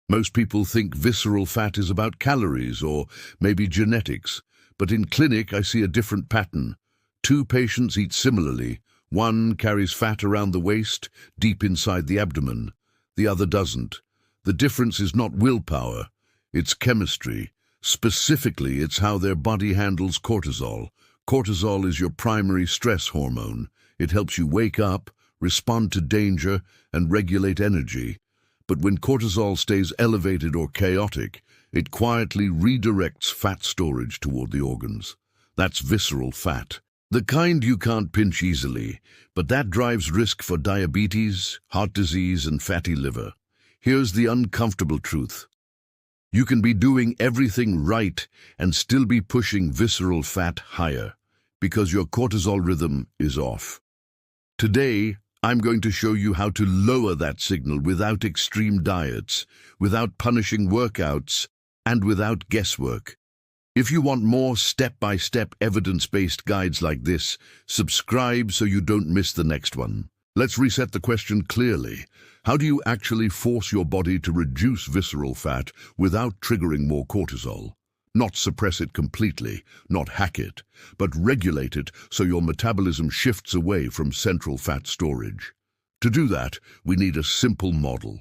Most people think visceral fat is about calories or maybe genetics, but in clinic I see a different pattern. Two patients eat similarly. One carries fat around the waist, deep inside the abdomen. The other doesn't. The difference is not willpower, it's chemistry. Specifically, it's how their body handles cortisol. Cortisol is your primary stress hormone. It helps you wake up, respond to danger, and regulate energy. But when cortisol stays elevated or chaotic, it quietly redirects fat storage toward the organs. That's visceral fat. The kind you can't pinch easily, but that drives risk for diabetes, heart disease, and fatty liver. Here's the uncomfortable truth. You can be doing everything right and still be pushing visceral fat higher because your cortisol rhythm is off. Today, I'm going to show you how to lower that signal without extreme diets, without punishing workouts, and without guesswork. If you want more step-by-step evidence-based guides like this, subscribe so you don't miss the next one. Let's reset the question clearly. How do you actually force your body to reduce visceral fat without triggering more cortisol? Not suppress it completely, not hack it, but regulate it so your metabolism shifts away from central fat storage. To do that, we need a simple model.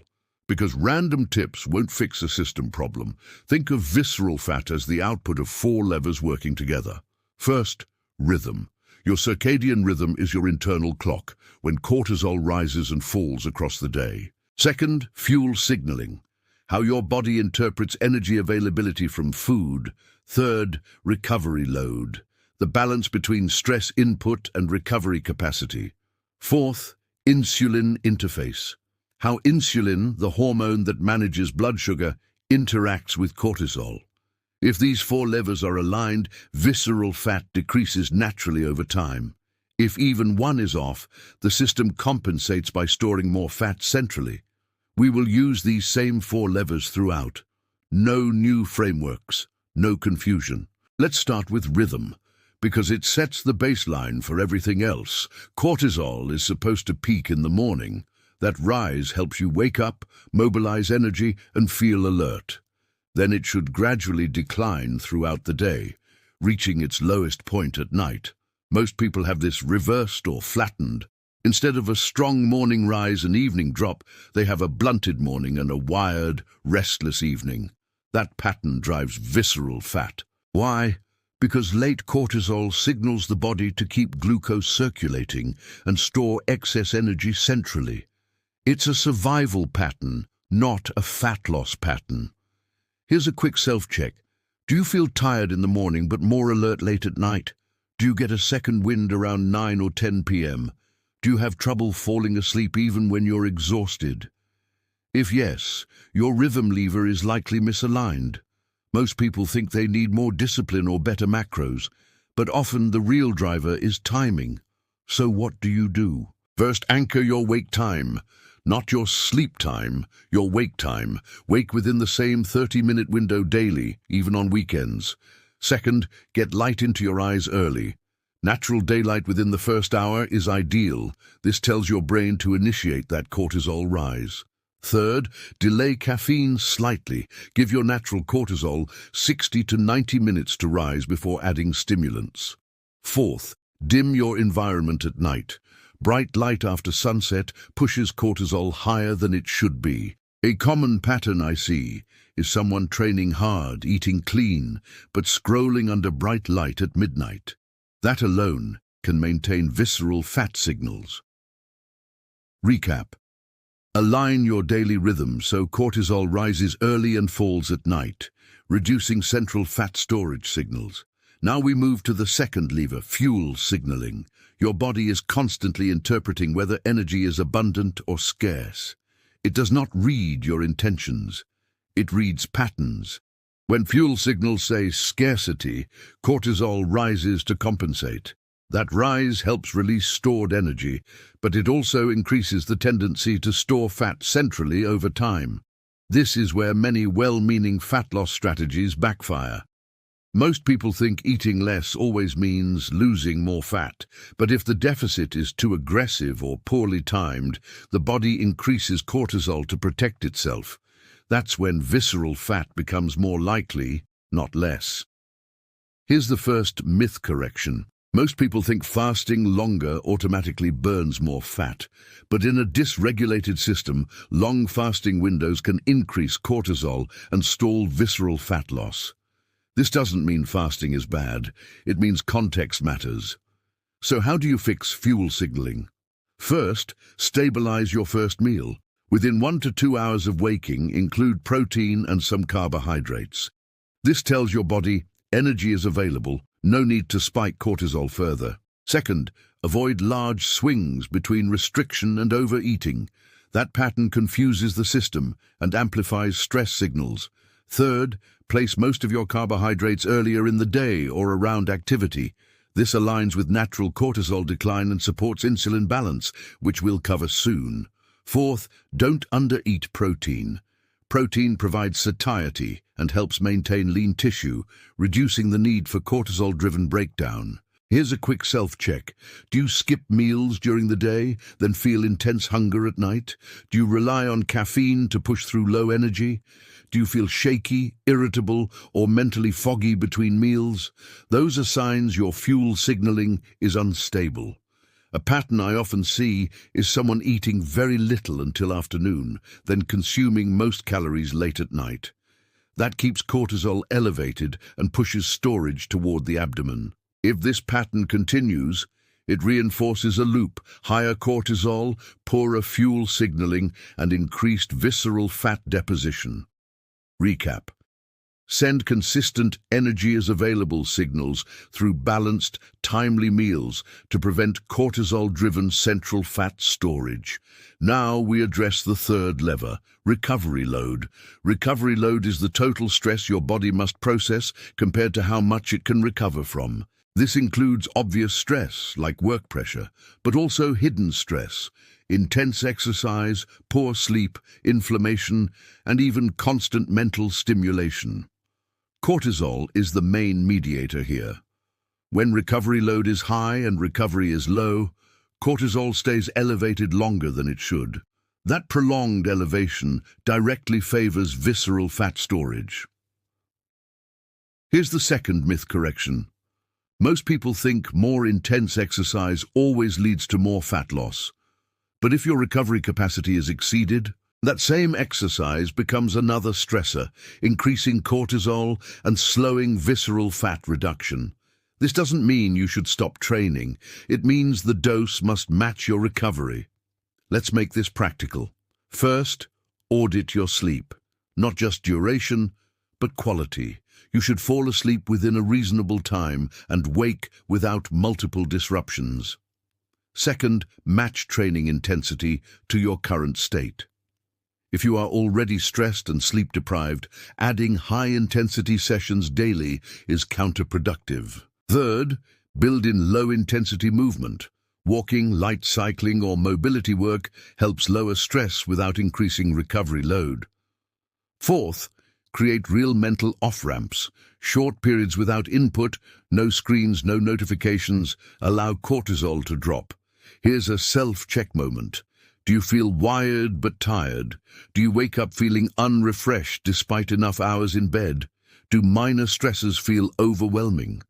Because random tips won't fix a system problem, think of visceral fat as the output of 4 levers working together. First, rhythm. Your circadian rhythm is your internal clock, when cortisol rises and falls across the day. Second, fuel signaling. How your body interprets energy availability from food. Third, recovery load. The balance between stress input and recovery capacity. Fourth, insulin interface. How insulin, the hormone that manages blood sugar, interacts with cortisol. If these 4 levers are aligned, visceral fat decreases naturally over time. If even one is off, the system compensates by storing more fat centrally. We will use these same 4 levers throughout. No new frameworks, no confusion. Let's start with rhythm, because it sets the baseline for everything else. Cortisol is supposed to peak in the morning. That rise helps you wake up, mobilize energy, and feel alert. Then it should gradually decline throughout the day, reaching its lowest point at night. Most people have this reversed or flattened. Instead of a strong morning rise and evening drop, they have a blunted morning and a wired, restless evening. That pattern drives visceral fat. Why? Because late cortisol signals the body to keep glucose circulating and store excess energy centrally. It's a survival pattern, not a fat loss pattern. Here's a quick self-check. Do you feel tired in the morning but more alert late at night? Do you get a second wind around 9 or 10 p.m.? Do you have trouble falling asleep even when you're exhausted? If yes, your rhythm lever is likely misaligned. Most people think they need more discipline or better macros, but often the real driver is timing. So what do you do? First, anchor your wake time. Not your sleep time, your wake time. Wake within the same 30-minute window daily, even on weekends. Second, get light into your eyes early. Natural daylight within the first hour is ideal. This tells your brain to initiate that cortisol rise. Third, delay caffeine slightly. Give your natural cortisol 60 to 90 minutes to rise before adding stimulants. Fourth, dim your environment at night. Bright light after sunset pushes cortisol higher than it should be. A common pattern I see is someone training hard, eating clean, but scrolling under bright light at midnight. That alone can maintain visceral fat signals. Recap. Align your daily rhythm so cortisol rises early and falls at night, reducing central fat storage signals. Now we move to the second lever, fuel signaling. Your body is constantly interpreting whether energy is abundant or scarce. It does not read your intentions. It reads patterns. When fuel signals say scarcity, cortisol rises to compensate. That rise helps release stored energy, but it also increases the tendency to store fat centrally over time. This is where many well-meaning fat loss strategies backfire. Most people think eating less always means losing more fat, but if the deficit is too aggressive or poorly timed, the body increases cortisol to protect itself. That's when visceral fat becomes more likely, not less. Here's the first myth correction. Most people think fasting longer automatically burns more fat, but in a dysregulated system, long fasting windows can increase cortisol and stall visceral fat loss. This doesn't mean fasting is bad, it means context matters. So how do you fix fuel signaling? First, stabilize your first meal. Within 1 to 2 hours of waking, include protein and some carbohydrates. This tells your body energy is available, no need to spike cortisol further. Second, avoid large swings between restriction and overeating. That pattern confuses the system and amplifies stress signals. Third, place most of your carbohydrates earlier in the day or around activity. This aligns with natural cortisol decline and supports insulin balance, which we'll cover soon. Fourth, don't undereat protein. Protein provides satiety and helps maintain lean tissue, reducing the need for cortisol-driven breakdown. Here's a quick self-check. Do you skip meals during the day, then feel intense hunger at night? Do you rely on caffeine to push through low energy? Do you feel shaky, irritable, or mentally foggy between meals? Those are signs your fuel signaling is unstable. A pattern I often see is someone eating very little until afternoon, then consuming most calories late at night. That keeps cortisol elevated and pushes storage toward the abdomen. If this pattern continues, it reinforces a loop: higher cortisol, poorer fuel signaling, and increased visceral fat deposition. Recap. Send consistent energy as available signals through balanced, timely meals to prevent cortisol-driven central fat storage. Now we address the third lever, recovery load. Recovery load is the total stress your body must process compared to how much it can recover from. This includes obvious stress, like work pressure, but also hidden stress, intense exercise, poor sleep, inflammation, and even constant mental stimulation. Cortisol is the main mediator here. When recovery load is high and recovery is low, cortisol stays elevated longer than it should. That prolonged elevation directly favors visceral fat storage. Here's the second myth correction. Most people think more intense exercise always leads to more fat loss. But if your recovery capacity is exceeded, that same exercise becomes another stressor, increasing cortisol and slowing visceral fat reduction. This doesn't mean you should stop training. It means the dose must match your recovery. Let's make this practical. First, audit your sleep. Not just duration, but quality. You should fall asleep within a reasonable time and wake without multiple disruptions. Second, match training intensity to your current state. If you are already stressed and sleep-deprived, adding high-intensity sessions daily is counterproductive. Third, build in low-intensity movement. Walking, light cycling, or mobility work helps lower stress without increasing recovery load. Fourth, create real mental off-ramps. Short periods without input, no screens, no notifications, allow cortisol to drop. Here's a self-check moment. Do you feel wired but tired? Do you wake up feeling unrefreshed despite enough hours in bed? Do minor stresses feel overwhelming?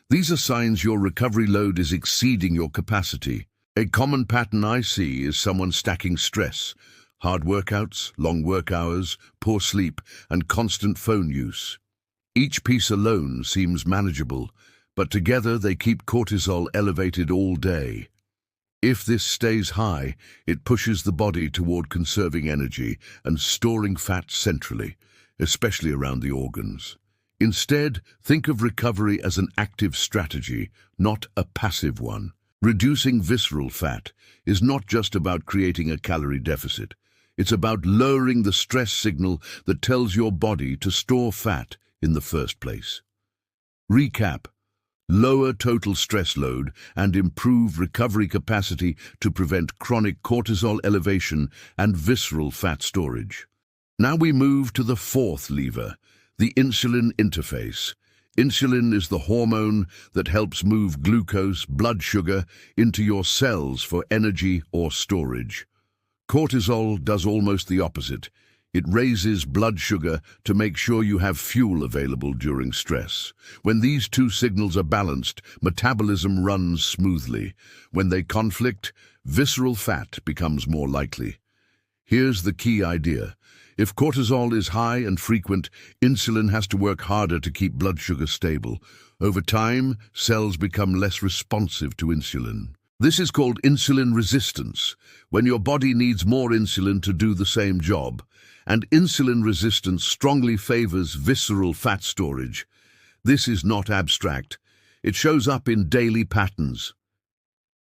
These are signs your recovery load is exceeding your capacity. A common pattern I see is someone stacking stress. Hard workouts, long work hours, poor sleep, and constant phone use. Each piece alone seems manageable, but together they keep cortisol elevated all day. If this stays high, it pushes the body toward conserving energy and storing fat centrally, especially around the organs. Instead, think of recovery as an active strategy, not a passive one. Reducing visceral fat is not just about creating a calorie deficit. It's about lowering the stress signal that tells your body to store fat in the first place. Recap. Lower total stress load and improve recovery capacity to prevent chronic cortisol elevation and visceral fat storage. Now we move to the fourth lever, the insulin interface. Insulin is the hormone that helps move glucose, blood sugar, into your cells for energy or storage. Cortisol does almost the opposite. It raises blood sugar to make sure you have fuel available during stress. When these two signals are balanced, metabolism runs smoothly. When they conflict, visceral fat becomes more likely. Here's the key idea. If cortisol is high and frequent, insulin has to work harder to keep blood sugar stable. Over time, cells become less responsive to insulin. This is called insulin resistance, when your body needs more insulin to do the same job. And insulin resistance strongly favors visceral fat storage. This is not abstract. It shows up in daily patterns.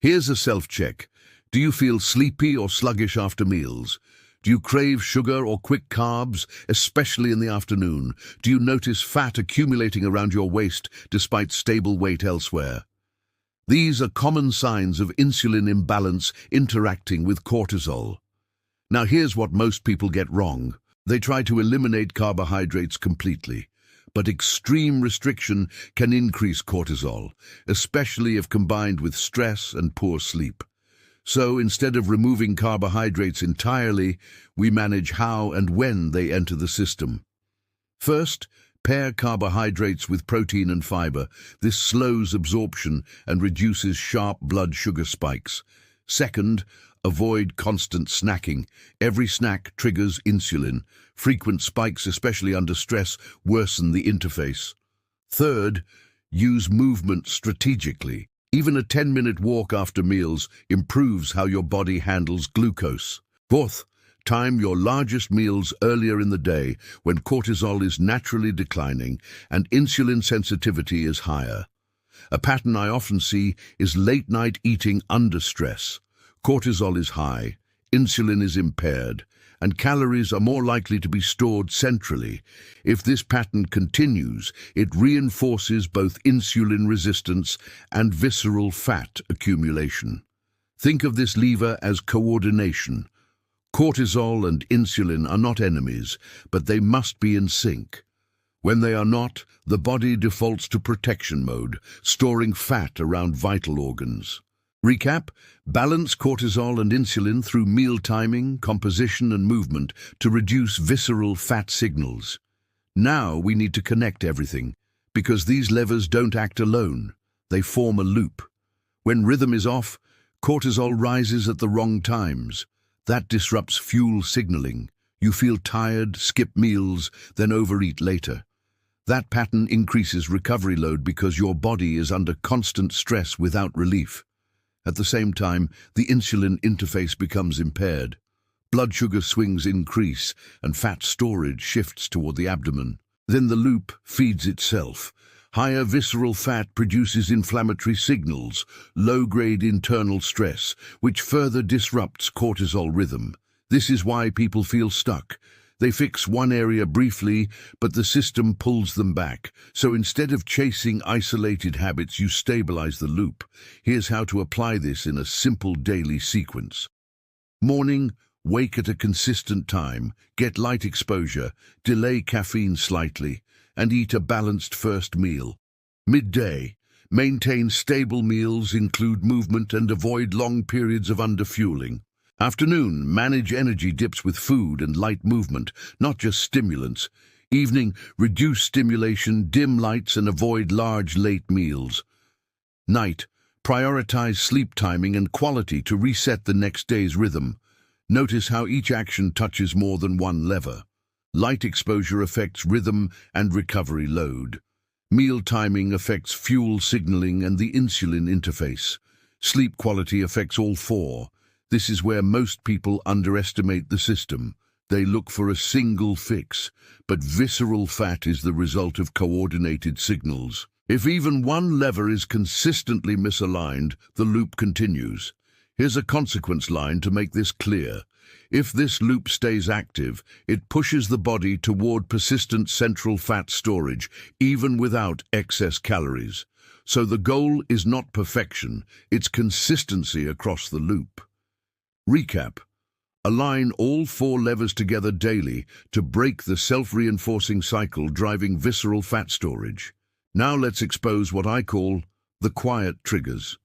Here's a self-check. Do you feel sleepy or sluggish after meals? Do you crave sugar or quick carbs, especially in the afternoon? Do you notice fat accumulating around your waist despite stable weight elsewhere? These are common signs of insulin imbalance interacting with cortisol. Now here's what most people get wrong. They try to eliminate carbohydrates completely, but extreme restriction can increase cortisol, especially if combined with stress and poor sleep. So instead of removing carbohydrates entirely, we manage how and when they enter the system. First, pair carbohydrates with protein and fiber. This slows absorption and reduces sharp blood sugar spikes. Second, avoid constant snacking. Every snack triggers insulin. Frequent spikes, especially under stress, worsen the interface. Third, use movement strategically. Even a 10-minute walk after meals improves how your body handles glucose. Fourth, time your largest meals earlier in the day when cortisol is naturally declining and insulin sensitivity is higher. A pattern I often see is late-night eating under stress. Cortisol is high, insulin is impaired, and calories are more likely to be stored centrally. If this pattern continues, it reinforces both insulin resistance and visceral fat accumulation. Think of this lever as coordination. Cortisol and insulin are not enemies, but they must be in sync. When they are not, the body defaults to protection mode, storing fat around vital organs. Recap: balance cortisol and insulin through meal timing, composition and movement to reduce visceral fat signals. Now we need to connect everything, because these levers don't act alone. They form a loop. When rhythm is off, cortisol rises at the wrong times. That disrupts fuel signaling. You feel tired, skip meals, then overeat later. That pattern increases recovery load because your body is under constant stress without relief. At the same time, the insulin interface becomes impaired. Blood sugar swings increase, and fat storage shifts toward the abdomen. Then the loop feeds itself. Higher visceral fat produces inflammatory signals, low-grade internal stress, which further disrupts cortisol rhythm. This is why people feel stuck. They fix one area briefly, but the system pulls them back. So instead of chasing isolated habits, you stabilize the loop. Here's how to apply this in a simple daily sequence. Morning, wake at a consistent time, get light exposure, delay caffeine slightly, and eat a balanced first meal. Midday, maintain stable meals, include movement, and avoid long periods of underfueling. Afternoon, manage energy dips with food and light movement, not just stimulants. Evening, reduce stimulation, dim lights, and avoid large late meals. Night, prioritize sleep timing and quality to reset the next day's rhythm. Notice how each action touches more than one lever. Light exposure affects rhythm and recovery load. Meal timing affects fuel signaling and the insulin interface. Sleep quality affects all four. This is where most people underestimate the system. They look for a single fix, but visceral fat is the result of coordinated signals. If even one lever is consistently misaligned, the loop continues. Here's a consequence line to make this clear. If this loop stays active, it pushes the body toward persistent central fat storage, even without excess calories. So the goal is not perfection, it's consistency across the loop. Recap: align all four levers together daily to break the self-reinforcing cycle driving visceral fat storage. Now let's expose what I call the quiet triggers.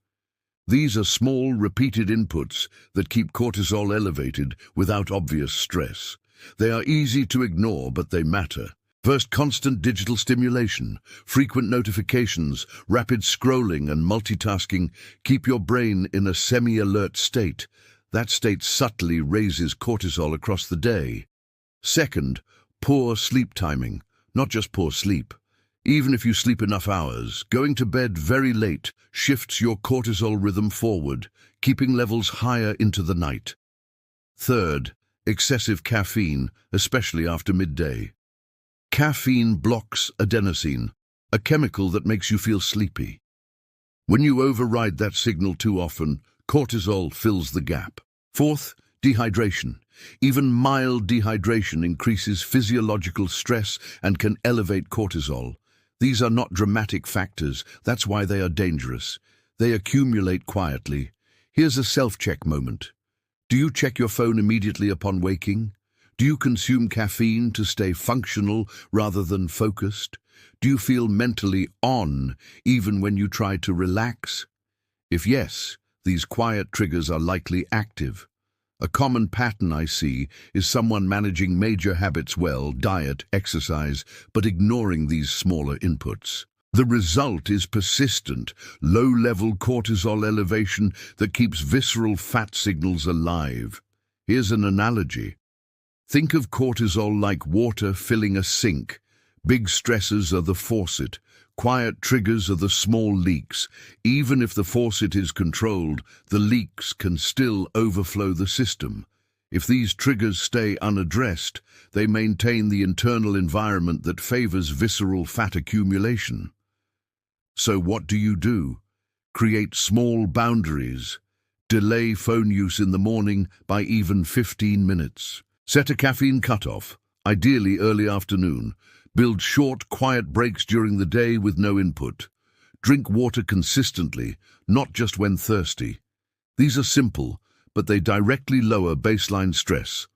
These are small, repeated inputs that keep cortisol elevated without obvious stress. They are easy to ignore, but they matter. First, constant digital stimulation, frequent notifications, rapid scrolling and multitasking keep your brain in a semi-alert state. That state subtly raises cortisol across the day. Second, poor sleep timing, not just poor sleep. Even if you sleep enough hours, going to bed very late shifts your cortisol rhythm forward, keeping levels higher into the night. Third, excessive caffeine, especially after midday. Caffeine blocks adenosine, a chemical that makes you feel sleepy. When you override that signal too often, cortisol fills the gap. Fourth, dehydration. Even mild dehydration increases physiological stress and can elevate cortisol. These are not dramatic factors, that's why they are dangerous. They accumulate quietly. Here's a self-check moment. Do you check your phone immediately upon waking? Do you consume caffeine to stay functional rather than focused? Do you feel mentally on even when you try to relax? If yes, these quiet triggers are likely active. A common pattern I see is someone managing major habits well, diet, exercise, but ignoring these smaller inputs. The result is persistent, low-level cortisol elevation that keeps visceral fat signals alive. Here's an analogy. Think of cortisol like water filling a sink. Big stressors are the faucet. Quiet triggers are the small leaks. Even if the faucet is controlled, the leaks can still overflow the system. If these triggers stay unaddressed, they maintain the internal environment that favors visceral fat accumulation. So what do? Create small boundaries. Delay phone use in the morning by even 15 minutes. Set a caffeine cutoff, ideally early afternoon. Build short, quiet breaks during the day with no input. Drink water consistently, not just when thirsty. These are simple, but they directly lower baseline stress.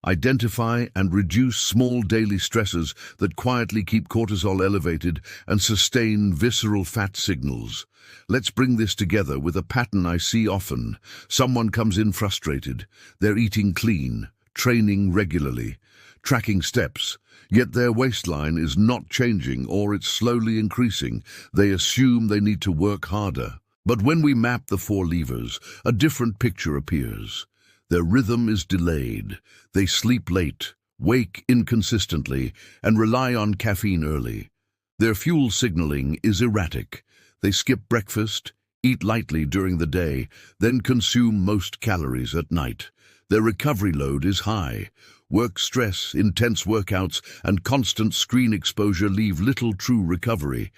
Identify and reduce small daily stressors that quietly keep cortisol elevated and sustain visceral fat signals. Let's bring this together with a pattern I see often. Someone comes in frustrated. They're eating clean, training regularly, tracking steps, yet their waistline is not changing or it's slowly increasing. They assume they need to work harder. But when we map the four levers, a different picture appears. Their rhythm is delayed. They sleep late, wake inconsistently, and rely on caffeine early. Their fuel signaling is erratic. They skip breakfast, eat lightly during the day, then consume most calories at night. Their recovery load is high. Work stress, intense workouts, and constant screen exposure leave little true recovery.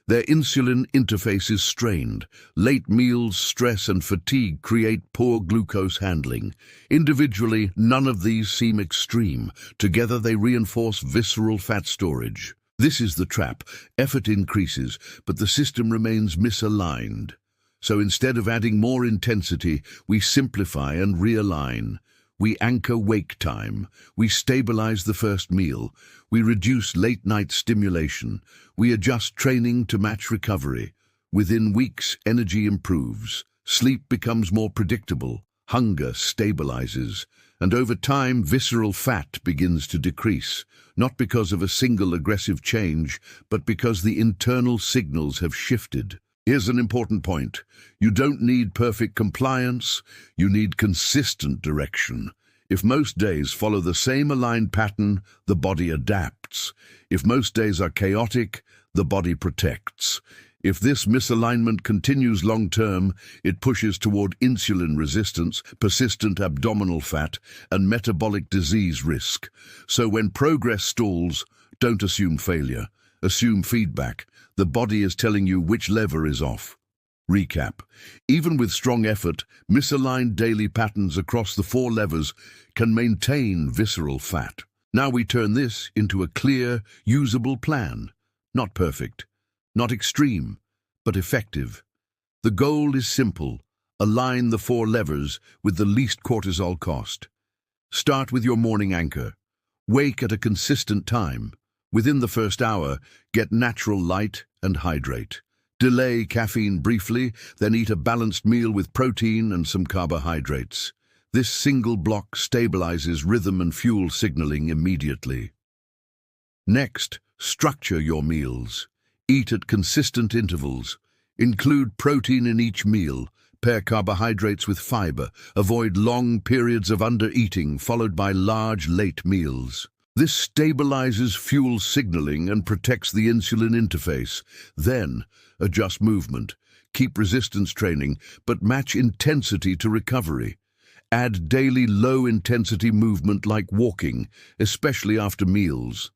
Their insulin interface is strained. Late meals, stress, and fatigue create poor glucose handling. Individually, none of these seem extreme. Together, they reinforce visceral fat storage. This is the trap. Effort increases, but the system remains misaligned. So instead of adding more intensity, we simplify and realign. We anchor wake time. We stabilize the first meal. We reduce late-night stimulation. We adjust training to match recovery. Within weeks, energy improves. Sleep becomes more predictable. Hunger stabilizes. And over time, visceral fat begins to decrease. Not because of a single aggressive change, but because the internal signals have shifted. Here's an important point. You don't need perfect compliance, you need consistent direction. If most days follow the same aligned pattern, the body adapts. If most days are chaotic, the body protects. If this misalignment continues long-term, it pushes toward insulin resistance, persistent abdominal fat, and metabolic disease risk. So when progress stalls, don't assume failure. Assume feedback. The body is telling you which lever is off. Recap. Even with strong effort, misaligned daily patterns across the four levers can maintain visceral fat. Now we turn this into a clear, usable plan. Not perfect, not extreme, but effective. The goal is simple. Align the four levers with the least cortisol cost. Start with your morning anchor. Wake at a consistent time. Within the first hour, get natural light and hydrate. Delay caffeine briefly, then eat a balanced meal with protein and some carbohydrates. This single block stabilizes rhythm and fuel signaling immediately. Next, structure your meals. Eat at consistent intervals. Include protein in each meal. Pair carbohydrates with fiber. Avoid long periods of under-eating followed by large, late meals. This stabilizes fuel signaling and protects the insulin interface. Then, adjust movement. Keep resistance training, but match intensity to recovery. Add daily low-intensity movement like walking, especially after meals.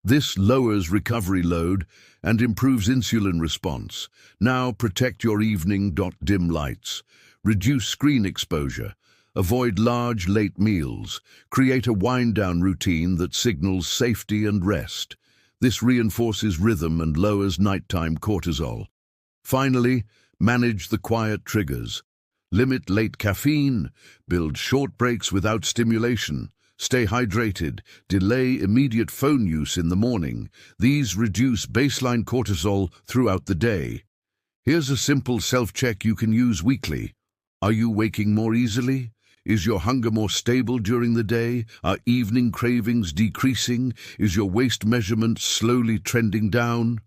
This lowers recovery load and improves insulin response. Now protect your evening. Dim lights. Reduce screen exposure. Avoid large, late meals. Create a wind-down routine that signals safety and rest. This reinforces rhythm and lowers nighttime cortisol. Finally, manage the quiet triggers. Limit late caffeine. Build short breaks without stimulation. Stay hydrated. Delay immediate phone use in the morning. These reduce baseline cortisol throughout the day. Here's a simple self-check you can use weekly. Are you waking more easily? Is your hunger more stable during the day? Are evening cravings decreasing? Is your waist measurement slowly trending down?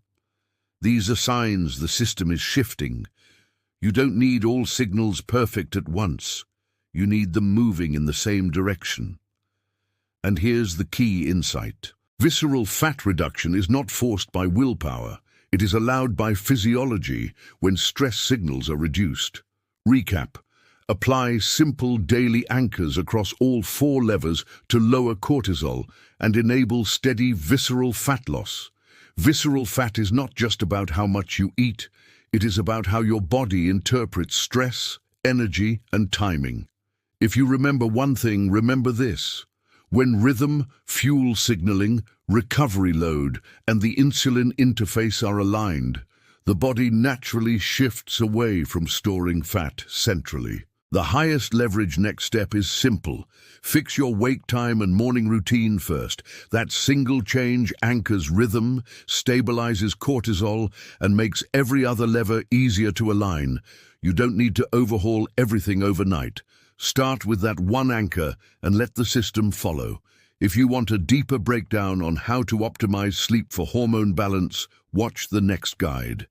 These are signs the system is shifting. You don't need all signals perfect at once. You need them moving in the same direction. And here's the key insight. Visceral fat reduction is not forced by willpower. It is allowed by physiology when stress signals are reduced. Recap. Apply simple daily anchors across all 4 levers to lower cortisol and enable steady visceral fat loss. Visceral fat is not just about how much you eat. It is about how your body interprets stress, energy, and timing. If you remember one thing, remember this. When rhythm, fuel signaling, recovery load, and the insulin interface are aligned, the body naturally shifts away from storing fat centrally. The highest leverage next step is simple. Fix your wake time and morning routine first. That single change anchors rhythm, stabilizes cortisol, and makes every other lever easier to align. You don't need to overhaul everything overnight. Start with that one anchor and let the system follow. If you want a deeper breakdown on how to optimize sleep for hormone balance, watch the next guide.